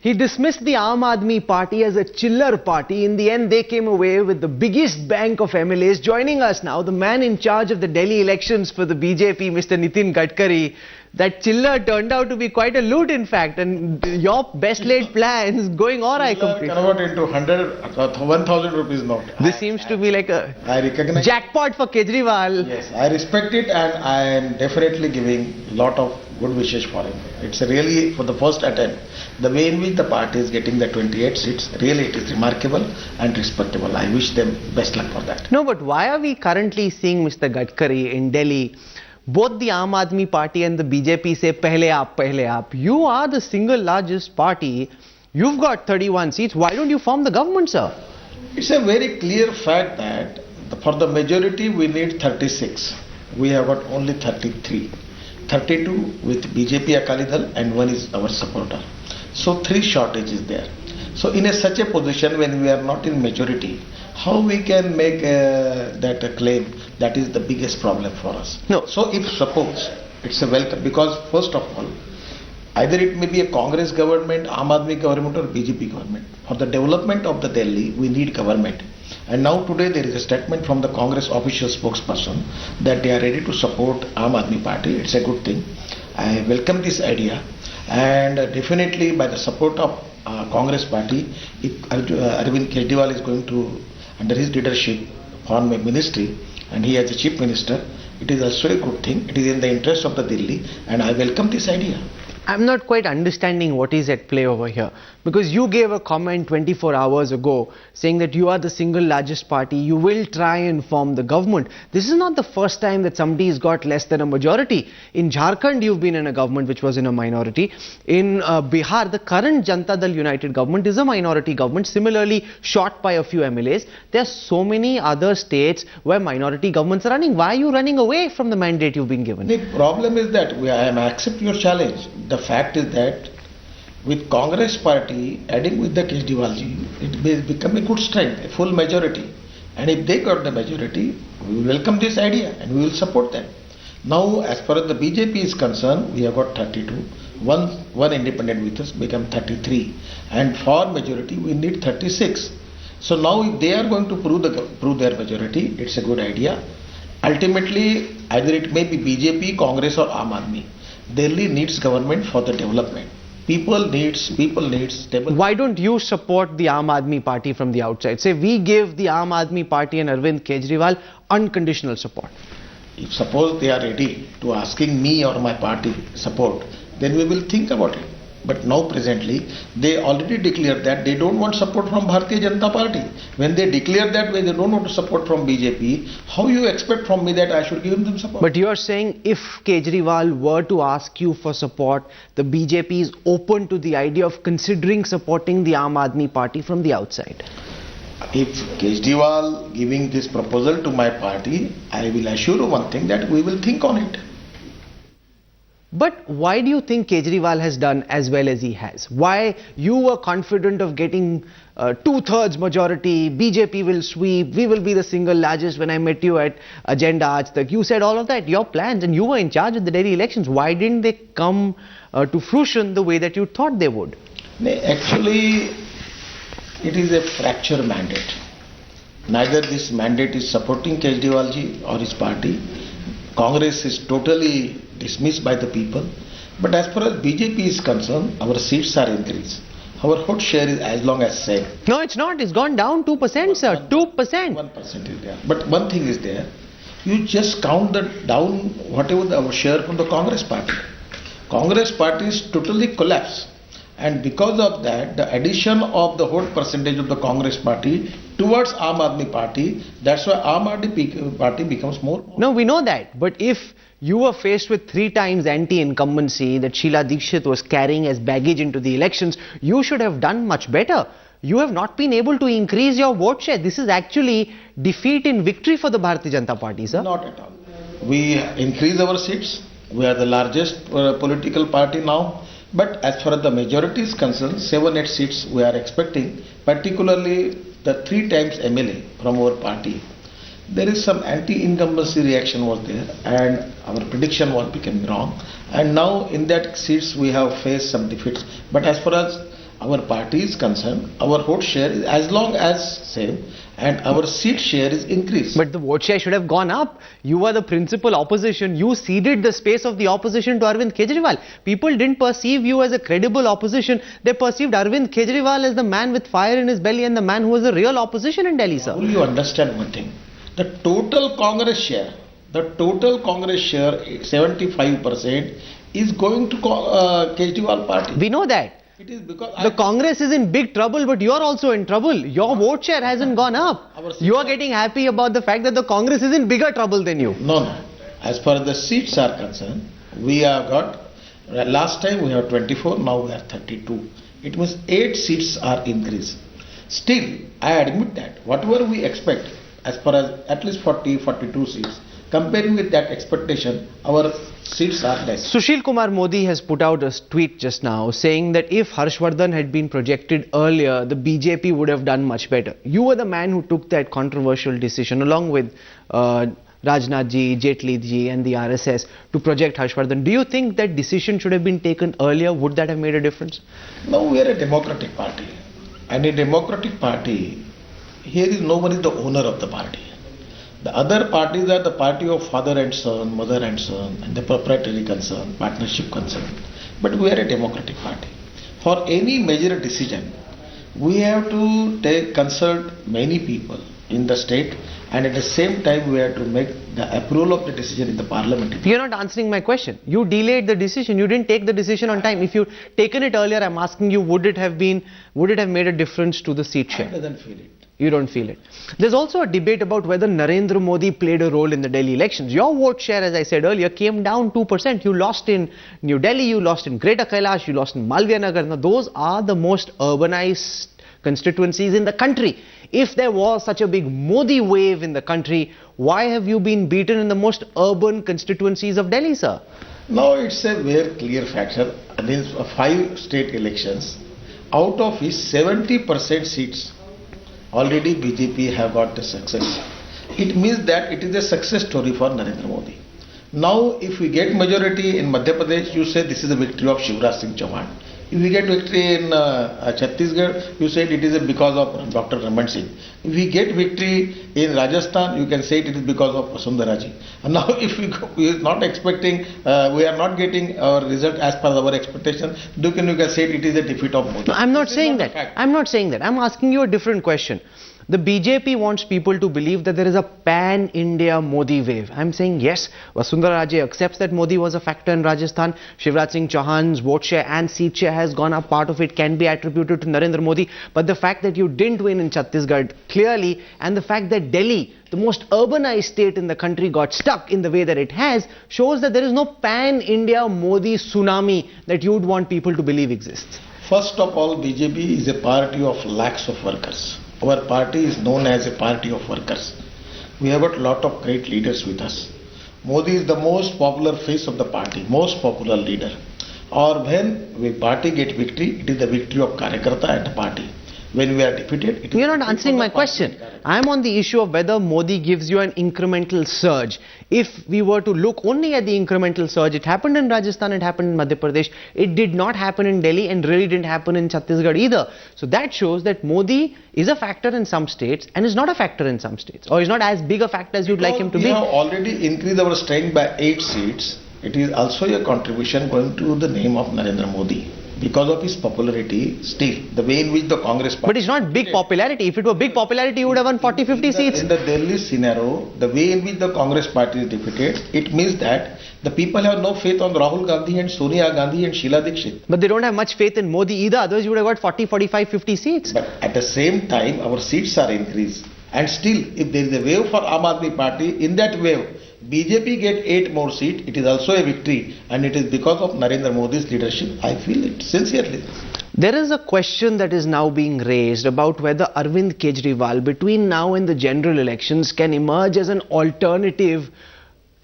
He dismissed the Aam Aadmi Party as a chiller party. In the end, they came away with the biggest bank of MLAs. Joining us now, the man in charge of the Delhi elections for the BJP, Mr. Nitin Gadkari. That chiller turned out to be quite a loot, in fact, and your best laid plans going awry completely. Convert into 1,000 rupees note. This seems to be like a jackpot for Kejriwal. Yes, I respect it, and I am definitely giving a lot of good wishes for him. It's really for the first attempt. The way in which the party is getting the 28 seats, really it is remarkable and respectable. I wish them best luck for that. No, but why are we currently seeing Mr. Gadkari in Delhi? Both the Aam Aadmi Party and the BJP say, pehle aap. You are the single largest party. You've got 31 seats. Why don't you form the government, sir? It's a very clear fact that for the majority we need 36. We have got only 33. 32 with BJP Akali Dal and one is our supporter. So 3 shortage is there. So in such a position when we are not in majority, how we can make that a claim? That is the biggest problem for us. No. So if suppose it's a welcome, because first of all, either it may be a Congress government, Aam Aadmi government or BJP government. For the development of the Delhi, we need government. And now today there is a statement from the Congress official spokesperson that they are ready to support Aam Aadmi Party. It's a good thing. I welcome this idea, and definitely by the support of Congress Party, if Arvind Kejriwal is going to, under his leadership, form a ministry, and he as a chief minister, it is also a good thing. It is in the interest of the Delhi, and I welcome this idea. I'm not quite understanding what is at play over here, because you gave a comment 24 hours ago saying that you are the single largest party, you will try and form the government. This is not the first time that somebody has got less than a majority. In Jharkhand, you've been in a government which was in a minority. In Bihar, the current Janata Dal United government is a minority government, similarly shot by a few MLAs. There are so many other states where minority governments are running. Why are you running away from the mandate you've been given? The problem is that I accept your challenge. The fact is that with Congress Party adding with the Kejriwalji, it will become a good strength, a full majority. And if they got the majority, we will welcome this idea and we will support them. Now, as far as the BJP is concerned, we have got 32. One independent with us become 33. And for majority, we need 36. So now if they are going to prove their majority, it's a good idea. Ultimately, either it may be BJP, Congress or Aam Aadmi. Delhi needs government for the development. People needs stable. Why don't you support the Aam Aadmi Party from the outside? Say we give the Aam Aadmi Party and Arvind Kejriwal unconditional support. If suppose they are ready to asking me or my party support, then we will think about it. But now presently, they already declared that they don't want support from Bharatiya Janata Party. When they declare that way, they don't want support from BJP, how you expect from me that I should give them support? But you are saying if Kejriwal were to ask you for support, the BJP is open to the idea of considering supporting the Aam Aadmi Party from the outside. If Kejriwal giving this proposal to my party, I will assure you one thing, that we will think on it. But why do you think Kejriwal has done as well as he has? Why you were confident of getting 2/3 majority, BJP will sweep, we will be the single largest? When I met you at Agenda Aaj Tak, you said all of that, your plans, and you were in charge of the Delhi elections. Why didn't they come to fruition the way that you thought they would? Actually, it is a fracture mandate. Neither this mandate is supporting Kejriwalji or his party. Congress is totally dismissed by the people. But as far as BJP is concerned, our seats are increased. Our vote share is as long as same. No, it's not. It's gone down 2%, sir. 2%. 1% is there. But one thing is there. You just count down whatever our share from the Congress Party. Congress Party is totally collapsed. And because of that, the addition of the vote percentage of the Congress Party towards Aam Aadmi Party, that's why Aam Aadmi Party becomes more. No, we know that. But if you were faced with 3 times anti-incumbency that Sheila Dikshit was carrying as baggage into the elections, you should have done much better. You have not been able to increase your vote share. This is actually defeat in victory for the Bharatiya Janata Party, sir. Not at all. We increase our seats. We are the largest political party now. But as far as the majority is concerned, 7-8 seats we are expecting, particularly the 3 times MLA from our party. There is some anti-incumbency reaction was there, and our prediction was becoming wrong. And now in that seats we have faced some defeats. But as far as our party is concerned, our vote share is as long as same, and our seat share is increased. But the vote share should have gone up. You are the principal opposition. You ceded the space of the opposition to Arvind Kejriwal. People didn't perceive you as a credible opposition. They perceived Arvind Kejriwal as the man with fire in his belly and the man who was the real opposition in Delhi, sir. Will you understand one thing? The total Congress share, 75% is going to Kejriwal party. We know that. It is because The Congress is in big trouble, but you're also in trouble. Your vote share hasn't gone up. You are getting happy about the fact that the Congress is in bigger trouble than you. No. As far as the seats are concerned, we have got, last time we have 24, now we are 32. It means 8 seats are increased. Still, I admit that whatever we expect, as far as at least 40, 42 seats, comparing with that expectation, our seats are less. Sushil Kumar Modi has put out a tweet just now saying that if Harshvardhan had been projected earlier, the BJP would have done much better. You were the man who took that controversial decision along with Rajnath ji, Jaitley ji and the RSS to project Harshvardhan. Do you think that decision should have been taken earlier? Would that have made a difference? Now we are a democratic party. And in a democratic party, here is nobody the owner of the party. The other parties are the party of father and son, mother and son, and the proprietary concern, partnership concern. But we are a democratic party. For any major decision, we have to consult many people in the state, and at the same time we have to make the approval of the decision in the parliament. You're not answering my question. You delayed the decision. You didn't take the decision on time. If you'd taken it earlier, I'm asking you, would it have made a difference to the seat share? I doesn't feel it. You don't feel it. There's also a debate about whether Narendra Modi played a role in the Delhi elections. Your vote share, as I said earlier, came down 2%. You lost in New Delhi, you lost in Greater Kailash, you lost in Malviya Nagar. Now, those are the most urbanized constituencies in the country. If there was such a big Modi wave in the country, why have you been beaten in the most urban constituencies of Delhi, sir? Now it's a very clear factor. These 5 state elections, out of which 70% seats, already BJP have got the success. It means that it is a success story for Narendra Modi. Now, if we get majority in Madhya Pradesh, you say this is a victory of Shivraj Singh Chauhan. If we get victory in Chhattisgarh, you said it is because of Dr. Raman Singh. If we get victory in Rajasthan, you can say it is because of Vasundhara ji. And now if we are not expecting, we are not getting our result as per our expectation, you can say it is a defeat of Modi. No, I'm not saying that. I'm not saying that. I'm asking you a different question. The BJP wants people to believe that there is a pan-India Modi wave. I'm saying yes, Vasundhara Raje accepts that Modi was a factor in Rajasthan. Shivraj Singh Chauhan's vote share and seat share has gone up. Part of it can be attributed to Narendra Modi. But the fact that you didn't win in Chhattisgarh clearly, and the fact that Delhi, the most urbanized state in the country, got stuck in the way that it has, shows that there is no pan-India Modi tsunami that you would want people to believe exists. First of all, BJP is a party of lakhs of workers. Our party is known as a party of workers. We have got a lot of great leaders with us. Modi is the most popular face of the party, most popular leader. Or when the party get victory, it is the victory of Karyakarta and the party. When we are defeated, it is... You're not answering my question. I'm on the issue of whether Modi gives you an incremental surge. If we were to look only at the incremental surge, it happened in Rajasthan, it happened in Madhya Pradesh. It did not happen in Delhi and really didn't happen in Chhattisgarh either. So that shows that Modi is a factor in some states and is not a factor in some states. Or is not as big a factor as you'd like him to be. We have already increased our strength by 8 seats. It is also a contribution going to the name of Narendra Modi. Because of his popularity, still, the way in which the Congress party... But it's not big popularity. If it were big popularity, you would have won 40-50 seats. In the Delhi scenario, the way in which the Congress party is defeated, it means that the people have no faith on Rahul Gandhi and Sonia Gandhi and Sheila Dikshit. But they don't have much faith in Modi either. Otherwise, you would have got 40, 45, 50 seats. But at the same time, our seats are increased. And still, if there is a wave for Aam Aadmi Party, in that wave, BJP get 8 more seats. It is also a victory, and it is because of Narendra Modi's leadership. I feel it sincerely. There is a question that is now being raised about whether Arvind Kejriwal, between now and the general elections, can emerge as an alternative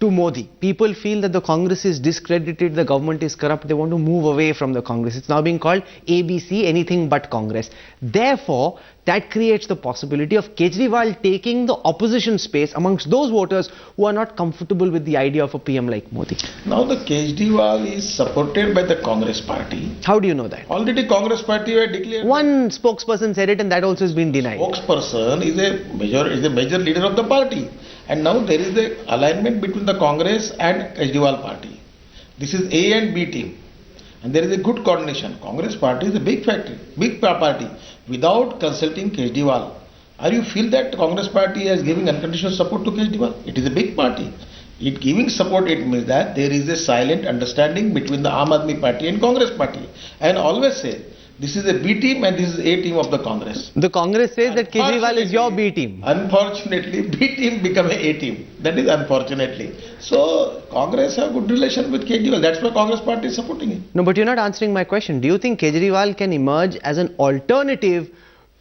to Modi. People feel that the Congress is discredited, the government is corrupt, they want to move away from the Congress. It's now being called ABC, anything but Congress. Therefore, that creates the possibility of Kejriwal taking the opposition space amongst those voters who are not comfortable with the idea of a PM like Modi. Now the Kejriwal is supported by the Congress party. How do you know that? Already Congress party had declared. One spokesperson said it and that also has been denied. Spokesperson is a major leader of the party. And now there is the alignment between the Congress and Kejriwal party. This is A and B team. And there is a good coordination. Congress party is a big factory, big party. Without consulting Kejriwal, are you feel that Congress party is giving unconditional support to Kejriwal? It is a big party. It giving support, it means that there is a silent understanding between the Aam Aadmi party and Congress party. And always say, this is a B team and this is A team of the Congress. The Congress says that Kejriwal is your B team. Unfortunately, B team become A team. That is unfortunately. So, Congress have good relation with Kejriwal. That's why Congress party is supporting him. No, but you're not answering my question. Do you think Kejriwal can emerge as an alternative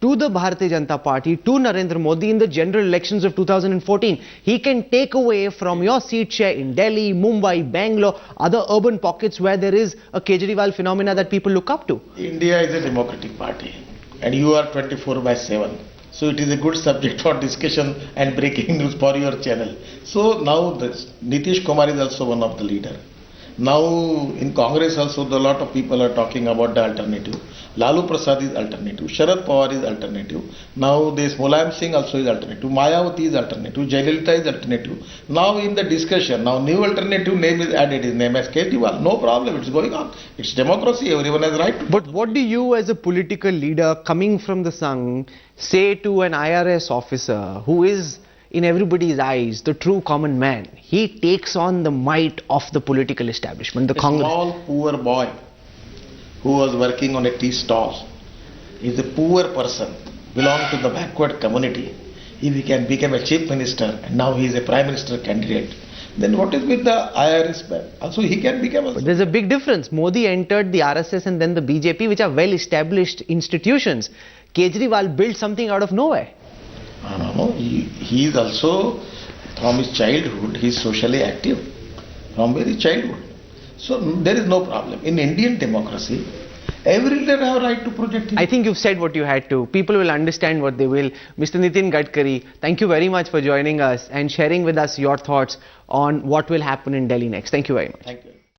to the Bharatiya Janata Party, to Narendra Modi in the general elections of 2014? He can take away from your seat share in Delhi, Mumbai, Bangalore, other urban pockets where there is a Kejriwal phenomena that people look up to. India is a democratic party and you are 24/7. So it is a good subject for discussion and breaking news for your channel. So now Nitish Kumar is also one of the leader. Now in Congress also a lot of people are talking about the alternative. Lalu Prasad is alternative, Sharad Pawar is alternative, now this Mulayam Singh also is alternative, Mayawati is alternative, Jayalalitha is alternative. Now in the discussion, now new alternative name is added, his name is Kejriwal. No problem, it's going on. It's democracy, everyone has right to. But what do you as a political leader coming from the Sangh say to an IRS officer who is in everybody's eyes the true common man? He takes on the might of the political establishment, the Congress. Small poor boy who was working on a tea stall is a poor person, belong to the backward community. If he can become a chief minister and now he is a prime minister candidate, then what is with the IRS ban? Also he can become a... But there's a big difference. Modi entered the RSS and then the BJP, which are well established institutions. Kejriwal built something out of nowhere. No. He is also, from his childhood, he is socially active. From very childhood. So there is no problem. In Indian democracy, every leader have a right to project him. I think you've said what you had to. People will understand what they will. Mr. Nitin Gadkari, thank you very much for joining us and sharing with us your thoughts on what will happen in Delhi next. Thank you very much. Thank you.